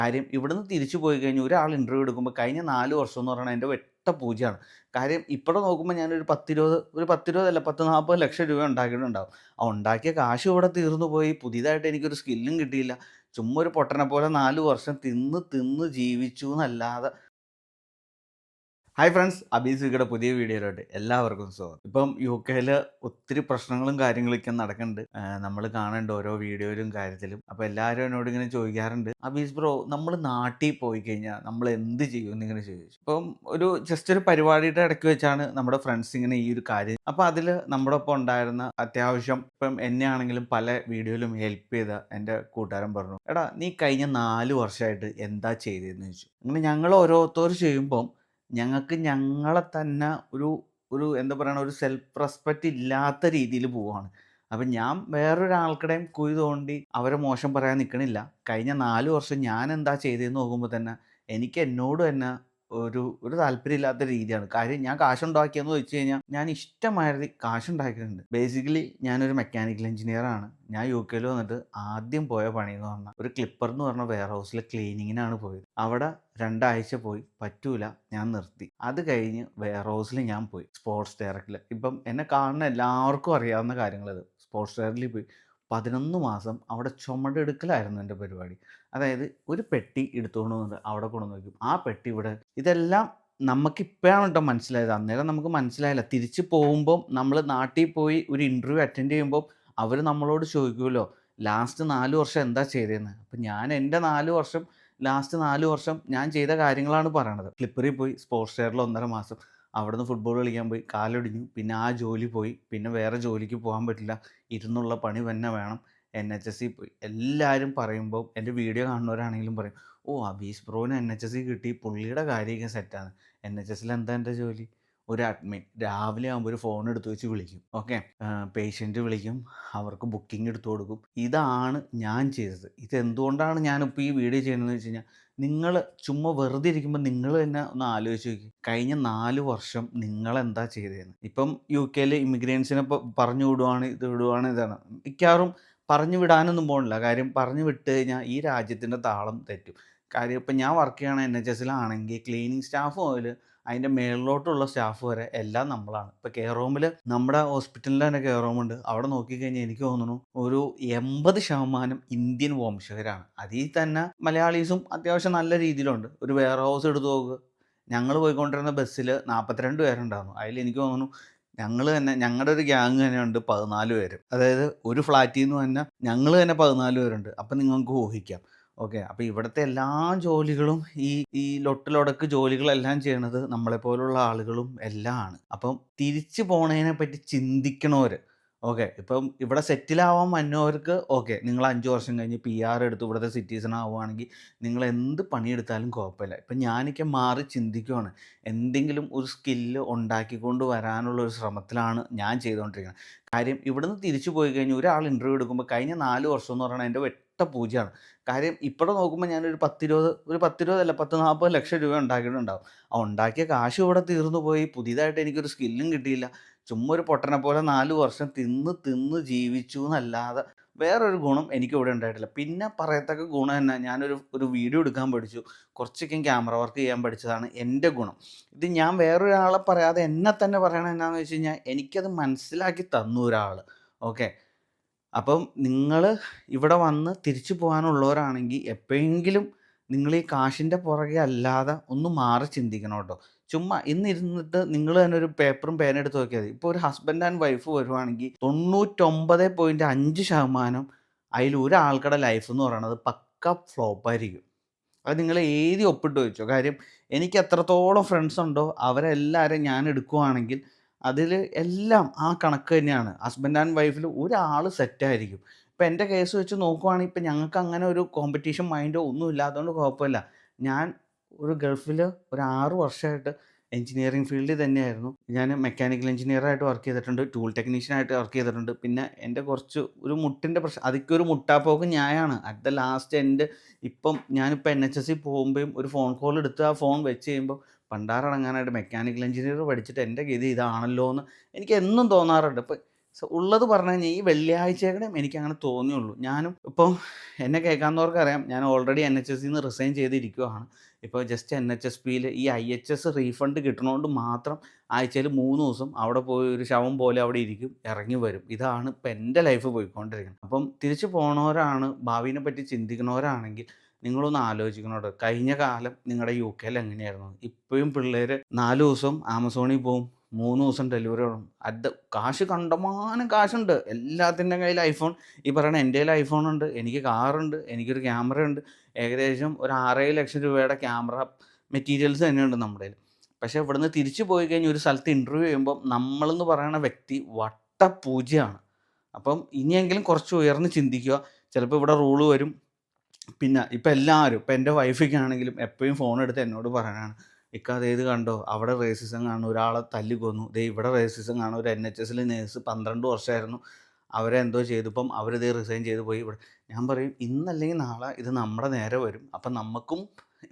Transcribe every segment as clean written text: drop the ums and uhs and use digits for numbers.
കാര്യം ഇവിടുന്ന് തിരിച്ചു പോയി കഴിഞ്ഞ് ഒരാൾ ഇൻ്റർവ്യൂ എടുക്കുമ്പോൾ കഴിഞ്ഞ 4 വർഷം എന്ന് പറയുന്നത് എൻ്റെ വെട്ട പൂജ്യമാണ്. കാര്യം ഇവിടെ നോക്കുമ്പോൾ ഞാനൊരു 10-20 അല്ല 10-40 ലക്ഷം രൂപ ഉണ്ടാക്കിയിട്ടുണ്ടാവും. ആ ഉണ്ടാക്കിയ കാശ് ഇവിടെ തീർന്നു പോയി. പുതിയതായിട്ട് എനിക്കൊരു സ്കില്ലും കിട്ടിയില്ല. ചുമ്മാ ഒരു പൊട്ടനെ പോലെ 4 വർഷം തിന്ന് തിന്ന് ജീവിച്ചു എന്നല്ലാതെ. ഹായ് ഫ്രണ്ട്സ്, അബീസ് വിക്കയുടെ പുതിയ വീഡിയോയിലോട്ട് എല്ലാവർക്കും സ്വാഗതം. ഇപ്പം യുകെയിൽ ഒത്തിരി പ്രശ്നങ്ങളും കാര്യങ്ങളൊക്കെ നടക്കുന്നുണ്ട്. നമ്മൾ കാണേണ്ട ഓരോ വീഡിയോയിലും കാര്യത്തിലും. അപ്പോൾ എല്ലാവരും എന്നോട് ഇങ്ങനെ ചോദിക്കാറുണ്ട്, അബീസ് ബ്രോ നമ്മൾ നാട്ടിൽ പോയി കഴിഞ്ഞാൽ നമ്മൾ എന്ത് ചെയ്യും എന്നിങ്ങനെ ചോദിച്ചു. ഇപ്പം ജസ്റ്റ് ഒരു പരിപാടിയുടെ ഇടയ്ക്ക് വെച്ചാണ് നമ്മുടെ ഫ്രണ്ട്സ് ഇങ്ങനെ ഈ ഒരു കാര്യം. അപ്പോൾ അതിൽ നമ്മുടെ ഒപ്പം ഉണ്ടായിരുന്ന അത്യാവശ്യം ഇപ്പം എന്നെ ആണെങ്കിലും പല വീഡിയോയിലും ഹെൽപ്പ് ചെയ്ത എൻ്റെ കൂട്ടുകാരൻ പറഞ്ഞു, എടാ നീ കഴിഞ്ഞ 4 വർഷമായിട്ട് എന്താ ചെയ്തതെന്ന് ചോദിച്ചു. അങ്ങനെ ഞങ്ങൾ ഓരോരുത്തർ ചെയ്യുമ്പം ഞങ്ങൾക്ക് ഞങ്ങളെ തന്നെ ഒരു ഒരു എന്താ പറയണ, ഒരു സെൽഫ് റെസ്പെക്റ്റ് ഇല്ലാത്ത രീതിയിൽ പോവാണ്. അപ്പം ഞാൻ വേറൊരാൾക്കടേയും കുഴി തോണ്ടി അവരെ മോശം പറയാൻ നിൽക്കണില്ല. കഴിഞ്ഞ 4 വർഷം ഞാൻ എന്താ ചെയ്തതെന്ന് നോക്കുമ്പോൾ തന്നെ എനിക്ക് എന്നോട് തന്നെ ഒരു താല്പര്യമില്ലാത്ത രീതിയാണ്. കാര്യം ഞാൻ കാശുണ്ടാക്കിയെന്ന് വെച്ച് കഴിഞ്ഞാൽ ഞാൻ ഇഷ്ടമാതിരി കാശുണ്ടാക്കിയിട്ടുണ്ട്. ബേസിക്കലി ഞാനൊരു മെക്കാനിക്കൽ എഞ്ചിനീയറാണ്. ഞാൻ യുകെയിൽ വന്നിട്ട് ആദ്യം പോയ പണി എന്ന് പറഞ്ഞാൽ ഒരു ക്ലിപ്പർ എന്ന് പറഞ്ഞ വെയർ ഹൗസിലെ ക്ലീനിങ്ങിനാണ് പോയത്. അവിടെ 2 ആഴ്ച പോയി, പറ്റൂല, ഞാൻ നിർത്തി. അത് കഴിഞ്ഞ് വെയർ ഹൗസിൽ ഞാൻ പോയി സ്പോർട്സ് ഡയറക്റ്റിൽ. ഇപ്പം എന്നെ കാണുന്ന എല്ലാവർക്കും അറിയാവുന്ന കാര്യങ്ങളത്. സ്പോർട്സ് ഡയറക്റ്റിൽ പോയി 11 മാസം അവിടെ ചുമടെടുക്കലായിരുന്നു എൻ്റെ പരിപാടി. അതായത് ഒരു പെട്ടി എടുത്തുകൊണ്ട് വന്നിട്ട് അവിടെ കൊണ്ടുവന്ന് വയ്ക്കും. ആ പെട്ടി ഇവിടെ. ഇതെല്ലാം നമുക്കിപ്പോഴാണ് കേട്ടോ മനസ്സിലായത്. അന്നേരം നമുക്ക് മനസ്സിലായില്ല. തിരിച്ച് പോകുമ്പം നമ്മൾ നാട്ടിൽ പോയി ഒരു ഇൻ്റർവ്യൂ അറ്റൻഡ് ചെയ്യുമ്പോൾ അവർ നമ്മളോട് ചോദിക്കുമല്ലോ, ലാസ്റ്റ് 4 വർഷം എന്താ ചെയ്തതെന്ന്. അപ്പം ഞാൻ എൻ്റെ ലാസ്റ്റ് 4 വർഷം ഞാൻ ചെയ്ത കാര്യങ്ങളാണ് പറയണത്. ക്ലിപ്പറിൽ പോയി സ്പോർട്സ് ഡയറിൽ 1.5 മാസം. അവിടുന്ന് ഫുട്ബോൾ കളിക്കാൻ പോയി, കാലൊടിഞ്ഞു. പിന്നെ ആ ജോലി പോയി. പിന്നെ വേറെ ജോലിക്ക് പോകാൻ പറ്റില്ല. ഇരുന്നുള്ള പണി തന്നെ വേണം. NHSൽ പോയി. എല്ലാവരും പറയുമ്പോൾ എൻ്റെ വീഡിയോ കാണുന്നവരാണെങ്കിലും പറയും, ഓ അബീസ് ബ്രോന് NHS കിട്ടി, പുള്ളിയുടെ കാര്യമൊക്കെ സെറ്റാണ്. NHSൽ എന്താ എൻ്റെ ജോലി? ഒരു അഡ്മിൻ. രാവിലെ ആകുമ്പോൾ ഒരു ഫോൺ എടുത്ത് വെച്ച് വിളിക്കും. ഓക്കെ, പേഷ്യൻ്റ് വിളിക്കും, അവർക്ക് ബുക്കിംഗ് എടുത്തു കൊടുക്കും. ഇതാണ് ഞാൻ ചെയ്തത്. ഇതെന്തുകൊണ്ടാണ് ഞാനിപ്പോൾ ഈ വീഡിയോ ചെയ്യുന്നതെന്ന് വെച്ച് കഴിഞ്ഞാൽ, നിങ്ങൾ ചുമ്മാ വെറുതെ ഇരിക്കുമ്പോൾ നിങ്ങൾ തന്നെ ഒന്ന് ആലോചിച്ച് നോക്കി, കഴിഞ്ഞ 4 വർഷം നിങ്ങളെന്താ ചെയ്തതെന്ന്. ഇപ്പം യുകെയിൽ ഇമിഗ്രേൻസിനെ പറഞ്ഞു വിടുവാണ്, ഇത് വിടുവാണ്, ഇതാണ്. മിക്കവാറും പറഞ്ഞു വിടാനൊന്നും പോകണില്ല. കാര്യം പറഞ്ഞു വിട്ട് കഴിഞ്ഞാൽ ഈ രാജ്യത്തിൻ്റെ താളം തെറ്റും. കാര്യം ഇപ്പം ഞാൻ വർക്ക് ചെയ്യണ NHSലാണെങ്കിൽ ക്ലീനിങ് സ്റ്റാഫ് മുതൽ അതിൻ്റെ മേളിലോട്ടുള്ള സ്റ്റാഫ് വരെ എല്ലാം നമ്മളാണ്. ഇപ്പോൾ കെയർ റൂമിൽ, നമ്മുടെ ഹോസ്പിറ്റലിൽ തന്നെ കെയർ റൂമുണ്ട്. അവിടെ നോക്കിക്കഴിഞ്ഞാൽ എനിക്ക് തോന്നുന്നു ഒരു 80% ഇന്ത്യൻ വംശജരാണ്. അതിൽ തന്നെ മലയാളീസും അത്യാവശ്യം നല്ല രീതിയിലുണ്ട്. ഒരു വെയർ ഹൗസ് എടുത്ത് നോക്ക്, ഞങ്ങൾ പോയിക്കൊണ്ടിരുന്ന ബസ്സിൽ 42 പേരുണ്ടായിരുന്നു. അതിൽ എനിക്ക് തോന്നുന്നു ഞങ്ങൾ തന്നെ, ഞങ്ങളുടെ ഒരു ഗ്യാങ് തന്നെ ഉണ്ട് 14 പേര്. അതായത് ഒരു ഫ്ലാറ്റിൽ നിന്ന് തന്നെ ഞങ്ങൾ തന്നെ 14 പേരുണ്ട്. അപ്പം നിങ്ങൾക്ക് ഊഹിക്കാം. ഓക്കെ, അപ്പോൾ ഇവിടുത്തെ എല്ലാ ജോലികളും ഈ ലൊട്ടിലൊടക്ക് ജോലികളെല്ലാം ചെയ്യണത് നമ്മളെപ്പോലുള്ള ആളുകളും എല്ലാം ആണ്. അപ്പം തിരിച്ചു പോണതിനെ പറ്റി ചിന്തിക്കണവർ, ഓക്കെ, ഇപ്പം ഇവിടെ സെറ്റിലാവാൻ വന്നവർക്ക് ഓക്കെ, നിങ്ങൾ 5 വർഷം കഴിഞ്ഞ് PR എടുത്ത് ഇവിടുത്തെ സിറ്റിസൺ ആവുകയാണെങ്കിൽ നിങ്ങൾ എന്ത് പണിയെടുത്താലും കുഴപ്പമില്ല. ഇപ്പം ഞാനൊക്കെ മാറി ചിന്തിക്കുവാണ്. എന്തെങ്കിലും ഒരു സ്കില്ല് ഉണ്ടാക്കിക്കൊണ്ട് വരാനുള്ള ഒരു ശ്രമത്തിലാണ് ഞാൻ ചെയ്തുകൊണ്ടിരിക്കുന്നത്. കാര്യം ഇവിടുന്ന് തിരിച്ചു പോയി കഴിഞ്ഞ് ഒരാൾ ഇൻ്റർവ്യൂ എടുക്കുമ്പോൾ കഴിഞ്ഞ 4 വർഷം എന്ന് പറയുന്നത് എൻ്റെ വെട്ട പൂജ്യമാണ്. കാര്യം ഇവിടെ നോക്കുമ്പോൾ ഞാനൊരു 10-20 അല്ല 10-40 ലക്ഷം രൂപ ഉണ്ടാക്കിയിട്ടുണ്ടാവും. ആ ഉണ്ടാക്കിയ കാശ് ഇവിടെ തീർന്നു പോയി. പുതിയതായിട്ട് എനിക്കൊരു സ്കില്ലും കിട്ടിയില്ല. ചുമ്മാ ഒരു പൊട്ടനെ പോലെ 4 വർഷം തിന്ന് തിന്ന് ജീവിച്ചു എന്നല്ലാതെ വേറൊരു ഗുണം എനിക്കിവിടെ ഉണ്ടായിട്ടില്ല. പിന്നെ പറയത്തക്ക ഗുണം എന്നാ, ഒരു വീഡിയോ എടുക്കാൻ പഠിച്ചു. കുറച്ചൊക്കെ ക്യാമറ വർക്ക് ചെയ്യാൻ പഠിച്ചതാണ് എൻ്റെ ഗുണം. ഇത് ഞാൻ വേറൊരാളെ പറയാതെ എന്നെ തന്നെ പറയണത് എന്താണെന്ന് വെച്ച് കഴിഞ്ഞാൽ, എനിക്കത് മനസ്സിലാക്കി തന്നു ഒരാൾ. ഓക്കെ, അപ്പം നിങ്ങൾ ഇവിടെ വന്ന് തിരിച്ചു പോകാനുള്ളവരാണെങ്കിൽ എപ്പോഴെങ്കിലും നിങ്ങൾ ഈ കാശിൻ്റെ പുറകെ അല്ലാതെ ഒന്ന് മാറി ചിന്തിക്കണം കേട്ടോ. ചുമ്മാ ഇന്നിരുന്നിട്ട് നിങ്ങൾ തന്നെ ഒരു പേപ്പറും പേന എടുത്ത് നോക്കിയാൽ മതി. ഇപ്പോൾ ഒരു ഹസ്ബൻഡ് ആൻഡ് വൈഫ് വരുവാണെങ്കിൽ 99.5% അതിൽ ഒരാൾക്കുടെ ലൈഫ് എന്ന് പറയുന്നത് പക്ക ഫ്ലോപ്പായിരിക്കും. അത് നിങ്ങൾ എഴുതി ഒപ്പിട്ട് വെച്ചോ. കാര്യം എനിക്ക് എത്രത്തോളം ഫ്രണ്ട്സ് ഉണ്ടോ അവരെല്ലാവരും ഞാൻ എടുക്കുവാണെങ്കിൽ അതിൽ എല്ലാം ആ കണക്ക് തന്നെയാണ്. ഹസ്ബൻഡ് ആൻഡ് വൈഫിൽ ഒരാൾ സെറ്റായിരിക്കും. ഇപ്പം എൻ്റെ കേസ് വെച്ച് നോക്കുവാണെങ്കിൽ ഇപ്പം ഞങ്ങൾക്ക് അങ്ങനെ ഒരു കോമ്പറ്റീഷൻ മൈൻഡോ ഒന്നും ഇല്ലാത്തതുകൊണ്ട് കുഴപ്പമില്ല. ഞാൻ ഒരു ഗൾഫിൽ ഒരു 6 വർഷമായിട്ട് എഞ്ചിനീയറിംഗ് ഫീൽഡിൽ തന്നെയായിരുന്നു. ഞാൻ മെക്കാനിക്കൽ എഞ്ചിനീയറായിട്ട് വർക്ക് ചെയ്തിട്ടുണ്ട്, ടൂൾ ടെക്നീഷ്യനായിട്ട് വർക്ക് ചെയ്തിട്ടുണ്ട്. പിന്നെ എൻ്റെ കുറച്ച് ഒരു മുട്ടിൻ്റെ പ്രശ്നം, അതൊക്കെ ഒരു മുട്ടാപ്പോക്ക് ന്യായമാണ്. അറ്റ് ദ ലാസ്റ്റ് ഇപ്പം ഞാനിപ്പോൾ NHSൽ പോകുമ്പോഴും ഒരു ഫോൺ കോൾ എടുത്ത് ആ ഫോൺ വെച്ച് കഴിയുമ്പോൾ പണ്ടാറടങ്ങാനായിട്ട് മെക്കാനിക്കൽ എഞ്ചിനീയർ പഠിച്ചിട്ട് എൻ്റെ ഗതി ഇതാണല്ലോ എന്ന് എനിക്ക് എന്നും തോന്നാറുണ്ട്. ഇപ്പം ഉള്ളത് പറഞ്ഞു കഴിഞ്ഞാൽ ഈ വെള്ളിയാഴ്ചകളെ എനിക്കങ്ങനെ തോന്നിയുള്ളൂ. ഞാനും ഇപ്പോൾ എന്നെ കേൾക്കാവുന്നവർക്കറിയാം, ഞാൻ ഓൾറെഡി NHSന്ന് റിസൈൻ ചെയ്തിരിക്കുകയാണ്. ഇപ്പോൾ ജസ്റ്റ് NHSPയിൽ ഈ IHS റീഫണ്ട് കിട്ടണോണ്ട് മാത്രം ആഴ്ചയിൽ 3 ദിവസം അവിടെ പോയി ഒരു ശവം പോലെ അവിടെ ഇരിക്കും, ഇറങ്ങി വരും. ഇതാണ് ഇപ്പം എൻ്റെ ലൈഫ് പോയിക്കൊണ്ടിരിക്കുന്നത്. അപ്പം തിരിച്ചു പോണവരാണ്, ഭാവിനെ പറ്റി ചിന്തിക്കുന്നവരാണെങ്കിൽ നിങ്ങളൊന്ന് ആലോചിക്കണോട്ടോ. കഴിഞ്ഞ കാലം നിങ്ങളുടെ UK എങ്ങനെയായിരുന്നു? ഇപ്പോഴും പിള്ളേർ 4 ദിവസം ആമസോണിൽ പോവും, 3 ദിവസം ഡെലിവറി വേണം. കാശ് കണ്ടമാനം കാശുണ്ട്. എല്ലാത്തിൻ്റെ കയ്യിൽ ഐഫോൺ. ഈ പറയണ എൻ്റെ കയ്യിൽ ഐഫോണുണ്ട്, എനിക്ക് കാറുണ്ട്, എനിക്കൊരു ക്യാമറയുണ്ട്. ഏകദേശം ഒരു 6-7 ലക്ഷം രൂപയുടെ ക്യാമറ മെറ്റീരിയൽസ് തന്നെയുണ്ട് നമ്മുടെ കയ്യിൽ. പക്ഷേ ഇവിടുന്ന് തിരിച്ചു പോയി കഴിഞ്ഞ് ഒരു സ്ഥലത്ത് ഇൻ്റർവ്യൂ ചെയ്യുമ്പോൾ നമ്മളെന്ന് പറയുന്ന വ്യക്തി വട്ടപൂജ്യമാണ്. അപ്പം ഇനിയെങ്കിലും കുറച്ച് ഉയർന്ന് ചിന്തിക്കുക. ചിലപ്പോൾ ഇവിടെ റൂള് വരും. പിന്നെ ഇപ്പം എല്ലാവരും, ഇപ്പം എൻ്റെ വൈഫൊക്കെയാണെങ്കിലും എപ്പോഴും ഫോണെടുത്ത് എന്നോട് പറയാനാണ്, ഇക്ക അതേത് കണ്ടോ, അവിടെ റേസിസം കാണും, ഒരാളെ തല്ലിക്കൊന്നു, ദേ ഇവിടെ റേസിസം കാണും, ഒരു NHSൽ നേഴ്സ് 12 വർഷമായിരുന്നു, അവരെ എന്തോ ചെയ്തു, ഇപ്പം അവരിതേ റിസൈൻ ചെയ്ത് പോയി ഇവിടെ. ഞാൻ പറയും, ഇന്നല്ലെങ്കിൽ നാളെ ഇത് നമ്മുടെ നേരെ വരും. അപ്പം നമുക്കും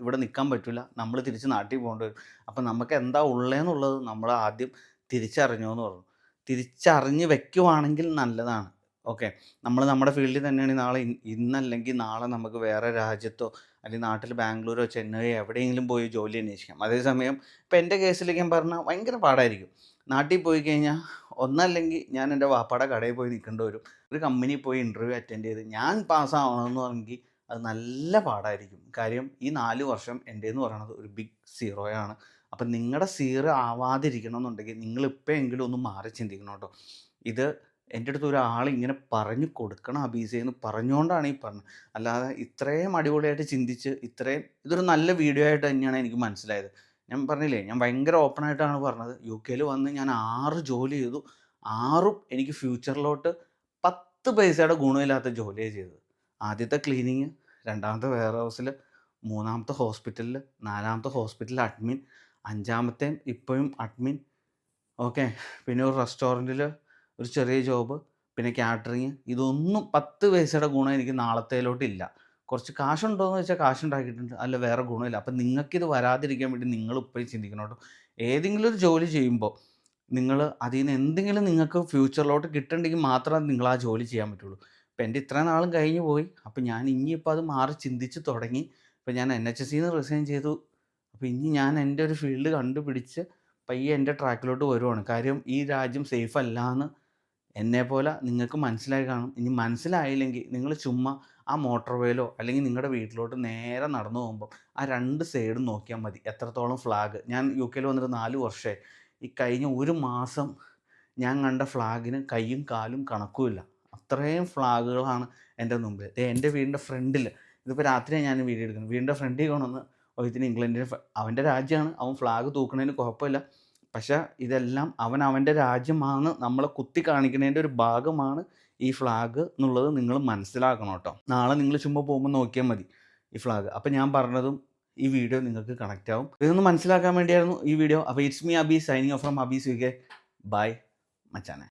ഇവിടെ നിൽക്കാൻ പറ്റില്ല, നമ്മൾ തിരിച്ച് നാട്ടിൽ പോകേണ്ടി വരും. അപ്പം നമുക്ക് എന്താ ഉള്ളതെന്നുള്ളത് നമ്മൾ ആദ്യം തിരിച്ചറിഞ്ഞോ എന്ന് പറഞ്ഞു. തിരിച്ചറിഞ്ഞ് വെക്കുവാണെങ്കിൽ നല്ലതാണ്. ഓക്കെ, നമ്മൾ നമ്മുടെ ഫീൽഡിൽ തന്നെയാണെങ്കിൽ നാളെ ഇന്നല്ലെങ്കിൽ നാളെ നമുക്ക് വേറെ രാജ്യത്തോ അല്ലെങ്കിൽ നാട്ടിൽ ബാംഗ്ലൂരോ ചെന്നൈയോ എവിടെയെങ്കിലും പോയി ജോലി അന്വേഷിക്കാം. അതേസമയം ഇപ്പം എൻ്റെ കേസിലേക്ക് ഞാൻ പറഞ്ഞാൽ ഭയങ്കര പാടായിരിക്കും. നാട്ടിൽ പോയി കഴിഞ്ഞാൽ ഒന്നല്ലെങ്കിൽ ഞാൻ എൻ്റെ വാപ്പാടെ കടയിൽ പോയി നിൽക്കേണ്ടി വരും. ഒരു കമ്പനിയിൽ പോയി ഇൻ്റർവ്യൂ അറ്റൻഡ് ചെയ്ത് ഞാൻ പാസ്സാവണമെന്ന് പറഞ്ഞെങ്കിൽ അത് നല്ല പാടായിരിക്കും. കാര്യം ഈ 4 വർഷം എൻ്റെന്ന് പറയുന്നത് ഒരു ബിഗ് സീറോയാണ്. അപ്പം നിങ്ങളുടെ സീറോ ആവാതിരിക്കണം എന്നുണ്ടെങ്കിൽ നിങ്ങൾ ഇപ്പോഴെങ്കിലും ഒന്ന് മാറി ചിന്തിക്കണം കേട്ടോ. ഇത് എൻ്റെ അടുത്ത് ഒരാൾ ഇങ്ങനെ പറഞ്ഞു കൊടുക്കണം അബീസേന്ന് പറഞ്ഞുകൊണ്ടാണ് ഈ പറഞ്ഞത്. അല്ലാതെ ഇത്രയും അടിപൊളിയായിട്ട് ചിന്തിച്ച് ഇതൊരു നല്ല വീഡിയോ ആയിട്ട് തന്നെയാണ് എനിക്ക് മനസ്സിലായത്. ഞാൻ പറഞ്ഞില്ലേ, ഞാൻ ഭയങ്കര ഓപ്പണായിട്ടാണ് പറഞ്ഞത്. UK വന്ന് ഞാൻ 6 ജോലി ചെയ്തു. 6ഉം എനിക്ക് ഫ്യൂച്ചറിലോട്ട് 10 പൈസയുടെ ഗുണമില്ലാത്ത ജോലിയാണ് ചെയ്തത്. ആദ്യത്തെ ക്ലീനിങ്, രണ്ടാമത്തെ വെയർ ഹൗസിൽ, മൂന്നാമത്തെ ഹോസ്പിറ്റലിൽ, നാലാമത്തെ ഹോസ്പിറ്റലിൽ അഡ്മിൻ, 5-മത്തെ ഇപ്പോഴും അഡ്മിൻ. ഓക്കെ, പിന്നെ ഒരു റെസ്റ്റോറൻറ്റിൽ ഒരു ചെറിയ ജോബ്, പിന്നെ കാറ്ററിങ്. ഇതൊന്നും 10 പൈസയുടെ ഗുണം എനിക്ക് നാളത്തേലോട്ടില്ല. കുറച്ച് കാശുണ്ടോയെന്ന് വെച്ചാൽ കാശുണ്ടാക്കിയിട്ടുണ്ട്, അല്ല വേറെ ഗുണമില്ല. അപ്പം നിങ്ങൾക്കിത് വരാതിരിക്കാൻ വേണ്ടി നിങ്ങൾ ഇപ്പോഴും ചിന്തിക്കണം കേട്ടോ. ഏതെങ്കിലും ഒരു ജോലി ചെയ്യുമ്പോൾ നിങ്ങൾ അതിൽ നിന്ന് എന്തെങ്കിലും നിങ്ങൾക്ക് ഫ്യൂച്ചറിലോട്ട് കിട്ടണമെങ്കിൽ മാത്രമേ നിങ്ങൾ ആ ജോലി ചെയ്യാൻ പറ്റുള്ളൂ. ഇപ്പം എൻ്റെ ഇത്രയും നാളും കഴിഞ്ഞു പോയി. അപ്പം ഞാൻ ഇനിയിപ്പോൾ അത് മാറി ചിന്തിച്ച് തുടങ്ങി. ഇപ്പം ഞാൻ NHSന്ന് റിസൈൻ ചെയ്തു. അപ്പോൾ ഇനി ഞാൻ എൻ്റെ ഒരു ഫീൽഡ് കണ്ടുപിടിച്ച് പയ്യെ എൻ്റെ ട്രാക്കിലോട്ട് വരുവാണ്. കാര്യം ഈ രാജ്യം സേഫ് അല്ലാന്ന് എന്നെപ്പോലെ നിങ്ങൾക്ക് മനസ്സിലായി കാണും. ഇനി മനസ്സിലായില്ലെങ്കിൽ നിങ്ങൾ ചുമ്മാ ആ മോട്ടോർ വേയിലോ അല്ലെങ്കിൽ നിങ്ങളുടെ വീട്ടിലോട്ട് നേരെ നടന്നു പോകുമ്പോൾ ആ 2 സൈഡും നോക്കിയാൽ മതി. എത്രത്തോളം ഫ്ലാഗ്. ഞാൻ UK വന്നിട്ട് 4 വർഷമായി. ഈ കഴിഞ്ഞ ഒരു മാസം ഞാൻ കണ്ട ഫ്ലാഗിന് കയ്യും കാലും കണക്കുമില്ല. അത്രയും ഫ്ലാഗുകളാണ് എൻ്റെ മുമ്പിൽ. എൻ്റെ വീടിൻ്റെ ഫ്രണ്ടിൽ, ഇതിപ്പോൾ രാത്രിയാണ് ഞാൻ വീഡിയോ എടുക്കുന്നത്, വീടിൻ്റെ ഫ്രണ്ടിൽ കൊണ്ടുവന്ന് ഇതിന് ഇംഗ്ലണ്ടിൻ്റെ അവൻ്റെ രാജ്യമാണ്, അവൻ ഫ്ലാഗ് തൂക്കണതിന് കുഴപ്പമില്ല. പക്ഷേ ഇതെല്ലാം അവൻ്റെ രാജ്യമാണ് നമ്മളെ കുത്തി കാണിക്കുന്നതിൻ്റെ ഒരു ഭാഗമാണ് ഈ ഫ്ലാഗ് എന്നുള്ളത് നിങ്ങൾ മനസ്സിലാക്കണം കേട്ടോ. നാളെ നിങ്ങൾ ചുമ്മാ പോകുമ്പോൾ നോക്കിയാൽ മതി ഈ ഫ്ലാഗ്. അപ്പം ഞാൻ പറഞ്ഞതും ഈ വീഡിയോ നിങ്ങൾക്ക് കണക്റ്റ് ആവും. ഇതൊന്ന് മനസ്സിലാക്കാൻ വേണ്ടിയായിരുന്നു ഈ വീഡിയോ. അപ്പോൾ it's me Abees, signing off from Abees UK. Bye മച്ചാനെ.